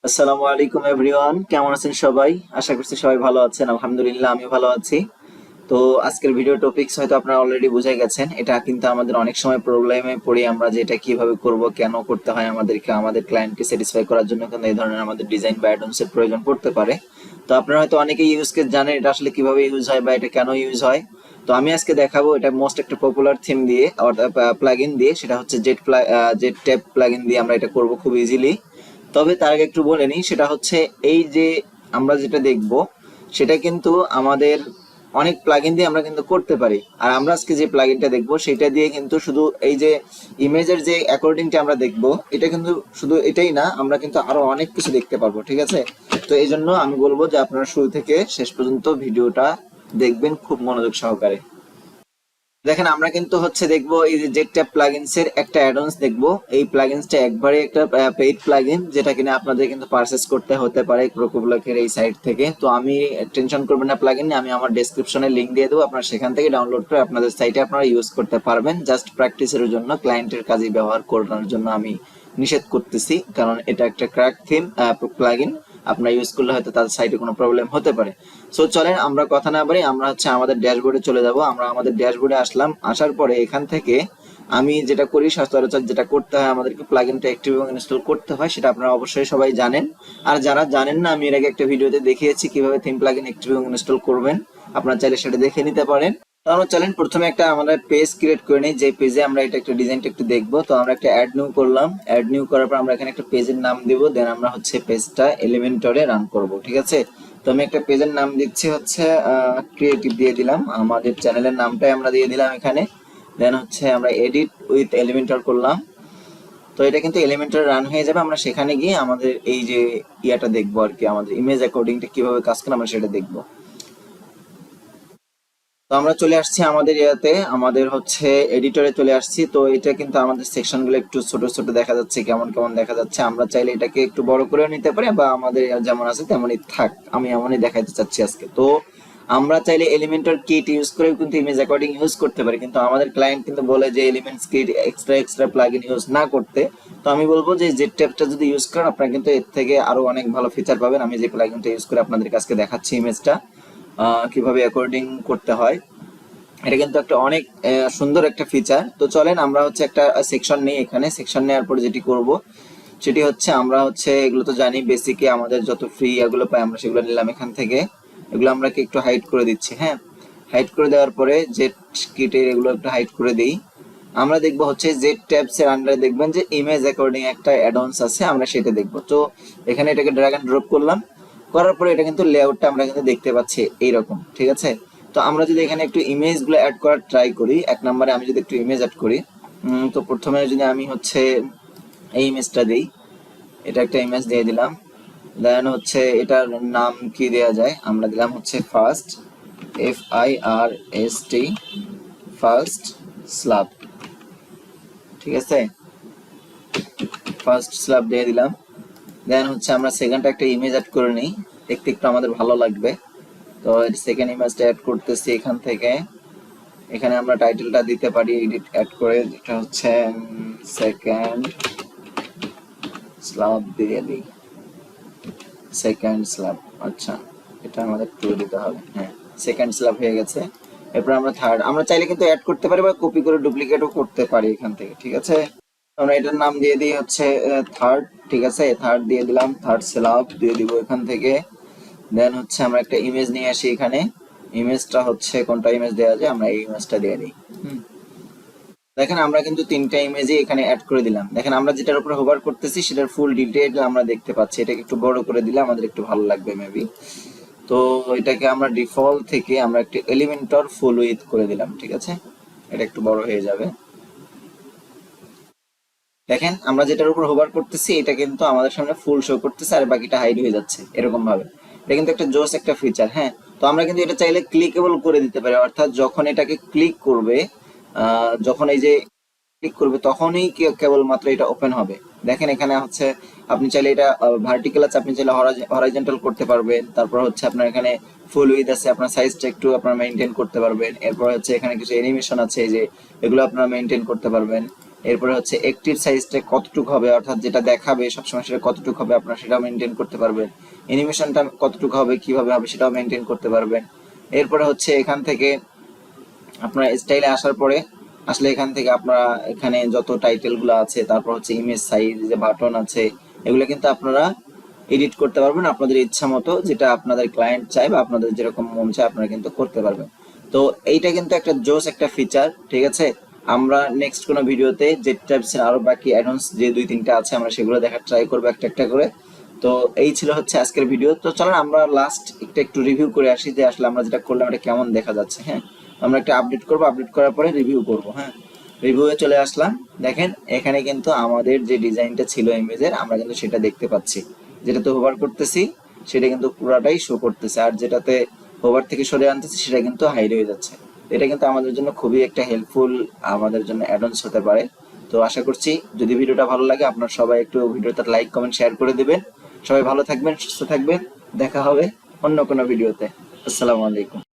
আসসালামু আলাইকুম এভরিওয়ান, কেমন আছেন সবাই? আশা করছি সবাই ভালো আছেন। আলহামদুলিল্লাহ আমি ভালো আছি। তো আজকের ভিডিও টপিকস হয়তো আপনারা অলরেডি বুঝে গেছেন। এটা কিন্তু আমাদের অনেক সময় প্রবলেমে পড়ি আমরা, যে এটা কিভাবে করব, কেন করতে হয় আমাদেরকে, আমাদের ক্লায়েন্টকে স্যাটিসফাই করার জন্য কিন্তু এই ধরনের আমাদের ডিজাইন বা অ্যাডঅনস এর প্রয়োজন পড়তে পারে। তো আপনারা হয়তো অনেকেই ইউজ কেস জানেন এটা আসলে কিভাবে ইউজ হয় বা এটা কেন ইউজ হয়। তো আমি আজকে দেখাবো এটা মোস্ট একটা পপুলার থিম দিয়ে অর্থাৎ প্লাগইন দিয়ে, সেটা হচ্ছে জেট ট্যাব প্লাগইন দিয়ে আমরা এটা করব খুব ইজিলি। তবে তার আগে একটু বলে নিই, সেটা হচ্ছে এই যে আমরা যেটা দেখব সেটা কিন্তু আমাদের অনেক প্লাগইন দিয়ে আমরা কিন্তু করতে পারি। আর আমরা আজকে যে প্লাগইনটা দেখব সেটা দিয়ে কিন্তু শুধু এই যে ইমেজের যে অ্যাকর্ডিংটা আমরা দেখব, এটা কিন্তু শুধু এটাই না, আমরা কিন্তু আরো অনেক কিছু দেখতে পারবো। ঠিক আছে? তো এই জন্য আমি বলবো যে আপনারা শুরু থেকে শেষ পর্যন্ত ভিডিওটা দেখবেন খুব মনোযোগ সহকারে। দেখেন, আমরা কিন্তু হচ্ছে দেখবো এই যে জেটট্যাব প্লাগইনস এর একটা অ্যাডঅনস দেখবো। এই প্লাগইনসটা একবারে একটা পেইড প্লাগইন, যেটা কিনা আপনাদের কিন্তু পারচেজ করতে হতে পারে ক্রোকোব্লকের এই সাইট থেকে। তো আমি টেনশন করবেন না প্লাগইন নিয়ে, আমি আমার ডেসক্রিপশনে লিংক দিয়ে দেবো, আপনারা সেখান থেকে ডাউনলোড করে আপনাদের সাইটে আপনারা ইউজ করতে পারবেন। জাস্ট প্র্যাকটিসের জন্য, ক্লায়েন্টের কাজে ব্যবহার করার জন্য আমি নিষেধ করতেছি, কারণ এটা একটা ক্র্যাক থিম প্লাগইন। আপনারা ইউজ করলে হয়তো তাদের সাইটে কোনো প্রবলেম হতে পারে। সো চলেন আমরা কথা না বাড়ি, আমরা হচ্ছে আমাদের ড্যাশবোর্ডে চলে যাব। আমরা আমাদের ড্যাশবোর্ডে আসলাম, আসার পরে এখান থেকে আমি যেটা করি সচরাচর যেটা করতে হয়, আমাদেরকে প্লাগইনটা অ্যাক্টিভ এবং ইনস্টল করতে হয়, সেটা আপনারা অবশ্যই সবাই জানেন। আর যারা জানেন না, আমি এর আগে একটা ভিডিওতে দেখিয়েছি কিভাবে থিম প্লাগইন অ্যাক্টিভ এবং ইনস্টল করবেন, আপনারা চাইলে সেটা দেখে নিতে পারেন। তো আমরা চলেন প্রথমে একটা আমাদের পেজ ক্রিয়েট করে নিই, যে পেজে আমরা এটা একটা ডিজাইনটা একটু দেখবো। তো আমরা একটা অ্যাড নিউ করলাম, অ্যাড নিউ করার পর আমরা এখানে একটা পেজের নাম দিব, দেন আমরা হচ্ছে পেজটা এলিমেন্টরে রান করব। ঠিক আছে? তো আমি একটা পেজের নাম দিচ্ছি হচ্ছে ক্রিয়েটিভ দিয়ে দিলাম, আমাদের চ্যানেলের নামটাই আমরা দিয়ে দিলাম এখানে। দেন হচ্ছে আমরা এডিট উইথ এলিমেন্টর করলাম। তো এটা কিন্তু এলিমেন্টরে রান হয়ে যাবে, আমরা সেখানে গিয়ে আমাদের এই যে ইয়াটা দেখবো আর কি, আমাদের ইমেজ অ্যাকর্ডিংটা কিভাবে কাজ করে আমরা সেটা দেখবো। তো আমরা চলে আসছি আমাদের ইয়াতে, আমাদের হচ্ছে এডিটরে চলে আসছি। তো এটা কিন্তু আমাদের সেকশন গুলো একটু ছোট ছোট দেখা যাচ্ছে, কেমন কেমন দেখা যাচ্ছে। আমরা চাইলে এটাকে একটু বড় করেও নিতে পারি, বা আমাদের যেমন আছে তেমনই থাক, আমি এমনই দেখাইতে চাচ্ছি আজকে। তো আমরা চাইলে এলিমেন্টর কিট ইউজ করে কিন্তু ইমেজ অ্যাকর্ডিং ইউজ করতে পারি, কিন্তু আমাদের ক্লায়েন্ট কিন্তু বলে যে elements kit extra plugin use না করতে। তো আমি বলবো যে জেটট্যাবটা যদি ইউজ করেন, আপনারা কিন্তু এর থেকে আরো অনেক ভালো ফিচার পাবেন। আমি যে প্লাগইনটা ইউজ করে আপনাদের কাছে দেখাচ্ছি ইমেজটা কিভাবে অ্যাকর্ডিং করতে হয়। এটা কিন্তু একটা অনেক সুন্দর একটা ফিচার। তো চলেন আমরা হচ্ছে একটা সেকশন নেই, এখানে সেকশন নেওয়ার পরে যেটি করব সেটি হচ্ছে, আমরা হচ্ছে এগুলো তো জানি বেসিকে আমাদের যত ফ্রি এগুলো পাই আমরা সেগুলো নিলাম এখান থেকে। এগুলো আমরা একটু হাইড করে দিচ্ছি। হ্যাঁ, হাইড করে দেওয়ার পরে জেট কিটের এগুলো একটু হাইড করে দিই। আমরা দেখবো হচ্ছে জেট ট্যাবস এর আন্ডারে দেখবেন যে ইমেজ অ্যাকর্ডিং একটা অ্যাডঅনস আছে, আমরা সেটা দেখবো। তো এখানে এটাকে ড্র্যাগ এন্ড ড্রপ করলাম, করার পরে এটা কিন্তু লেআউটটা আমরা কিন্তু দেখতে পাচ্ছি এইরকম। ঠিক আছে? তো আমরা যদি এখানে একটু ইমেজ গুলো অ্যাড করার ট্রাই করি, এক নম্বরে আমি যদি একটু ইমেজ অ্যাড করি, তো প্রথমে যদি আমি হচ্ছে এই ইমেজটা দিই, এটা একটা ইমেজ দিয়ে দিলাম। দেন হচ্ছে এটার নাম কি দেয়া যায়, আমরা দিলাম হচ্ছে ফার্স্ট, FIRST, ফার্স্ট স্ল্যাব। ঠিক আছে? ফার্স্ট স্ল্যাব দিয়ে দিলাম। দেন হচ্ছে আমরা সেকেন্ড একটা ইমেজ অ্যাড করে নিই, দেখতে একটু আমাদের ভালো লাগবে। তো সেকেন্ড ইমেজটা অ্যাড করতেছি এখান থেকে। এখানে আমরা টাইটেলটা দিতে পারি এডিট অ্যাড করে, যেটা হচ্ছে সেকেন্ড স্ল্যাব দিয়ে দিই, সেকেন্ড স্ল্যাব। আচ্ছা, এটা আমাদের টু দিতে হবে। হ্যাঁ, সেকেন্ড স্ল্যাব হয়ে গেছে। এরপর আমরা থার্ড, আমরা চাইলে কিন্তু অ্যাড করতে পারি বা কপি করে ডুপ্লিকেটও করতে পারি এখান থেকে। ঠিক আছে? আমরা এটার নাম দিয়ে দিই হচ্ছে থার্ড। ঠিক আছে? থার্ড দিয়ে দিলাম, থার্ড স্ল্যাব দিয়ে দিব এখান থেকে। দেন হচ্ছে আমরা একটা ইমেজ নিয়ে আসি এখানে, ইমেজটা হচ্ছে কোনটা ইমেজ দেওয়া যায়, আমরা এই ইমেজটা দিয়ে দিই। দেখেন আমরা কিন্তু তিনটা ইমেজই এখানে অ্যাড করে দিলাম। দেখেন আমরা যেটার উপরে হোভার করতেছি সেটার ফুল ডিটেইল আমরা দেখতে পাচ্ছি। এটাকে একটু বড় করে দিলে আমাদের একটু ভালো লাগবে মেবি। তো এটাকে আমরা ডিফল্ট থেকে আমরা একটা এলিমেন্টর ফুল উইথ করে দিলাম। ঠিক আছে? এটা একটু বড় হয়ে যাবে। দেখেন আমরা যেটার উপর হোভার করতেছি এটা কিন্তু আমাদের সামনে ফুল শো করতেছে, আর বাকিটা হাইড হয়ে যাচ্ছে এরকম ভাবে। এটা কিন্তু একটা জোস একটা ফিচার। হ্যাঁ, তো আমরা কিন্তু এটা চাইলে ক্লিকেবল করে দিতে পারি, অর্থাৎ যখন এটাকে ক্লিক করবে, যখন এই যে ক্লিক করবে তখনই কেবলমাত্র এটা ওপেন হবে। দেখেন এখানে হচ্ছে আপনি চাইলে এটা ভার্টিক্যাল আছে, আপনি চাইলে হরাইজন্টাল করতে পারবেন। তারপর হচ্ছে আপনার এখানে ফুল উইথ আছে, আপনার সাইজটা একটু আপনারা মেইনটেইন করতে পারবেন। এরপর হচ্ছে এখানে কিছু অ্যানিমেশন আছে, এই যে এগুলো আপনারা মেইনটেইন করতে পারবেন। এরপরে হচ্ছে অ্যাক্টিভ সাইজটা কতটুকু হবে, অর্থাৎ যেটা দেখাবে সবসময় সেটা কতটুকু হবে আপনারা সেটাও মেনটেন করতে পারবেন। অ্যানিমেশনটা কতটুকু হবে, কিভাবে হবে সেটাও মেনটেন করতে পারবেন। এরপরে হচ্ছে এখান থেকে আপনারা স্টাইলে আসার পরে আসলে এখান থেকে আপনারা এখানে যত টাইটেলগুলো আছে, তারপর হচ্ছে ইমেজ সাইজ, যে বাটন আছে, এগুলো কিন্তু আপনারা এডিট করতে পারবেন আপনাদের ইচ্ছা মতো, যেটা আপনাদের ক্লায়েন্ট চায় বা আপনাদের যেরকম মন চায় আপনারা কিন্তু করতে পারবেন। তো এইটা কিন্তু একটা জোস একটা ফিচার, ঠিক আছে। আমরা নেক্সট কোনো ভিডিওতে JetTabs এর আরো বাকি অ্যাডভান্স যে 2-3টা আছে আমরা সেগুলো দেখার ট্রাই করবো একটা একটা করে। তো এই ছিল হচ্ছে আজকের ভিডিও। তো চলেন আমরা লাস্ট একটু রিভিউ করে আসি যে আসলে আমরা যেটা করলাম এটা কেমন দেখা যাচ্ছে। হ্যাঁ, আমরা একটা আপডেট করবো, আপডেট করার পরে রিভিউ করবো। হ্যাঁ, রিভিউয়ে চলে আসলাম। দেখেন এখানে কিন্তু আমাদের যে ডিজাইনটা ছিল ইমেজের আমরা কিন্তু সেটা দেখতে পাচ্ছি। যেটাতে হোভার করতেছি সেটা কিন্তু পুরাটাই শো করতেছে, আর যেটাতে হোভার থেকে সরে আনতেছি সেটা কিন্তু হাইড হয়ে যাচ্ছে। এটা কিন্তু আমাদের জন্য খুবই একটা হেল্পফুল, আমাদের জন্য অ্যাডভান্স হতে পারে। তো আশা করছি যদি ভিডিওটা ভালো লাগে আপনারা সবাই একটু ভিডিওতে লাইক কমেন্ট শেয়ার করে দিবেন। সবাই ভালো থাকবেন, সুস্থ থাকবেন, দেখা হবে অন্য কোনো ভিডিওতে। আসসালামু আলাইকুম।